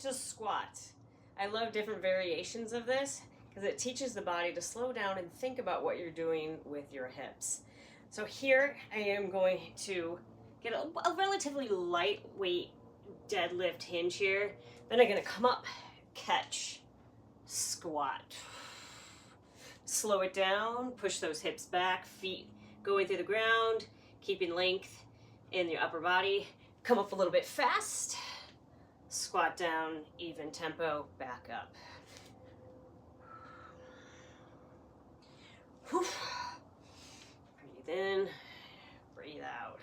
to squat. I love different variations of this because it teaches the body to slow down and think about what you're doing with your hips. So here I am going to get a relatively lightweight deadlift hinge here. Then I'm going to come up, catch, squat. Slow it down, push those hips back, feet going through the ground, keeping length in your upper body. Come up a little bit fast, squat down, even tempo, back up. Whew. Breathe in, breathe out.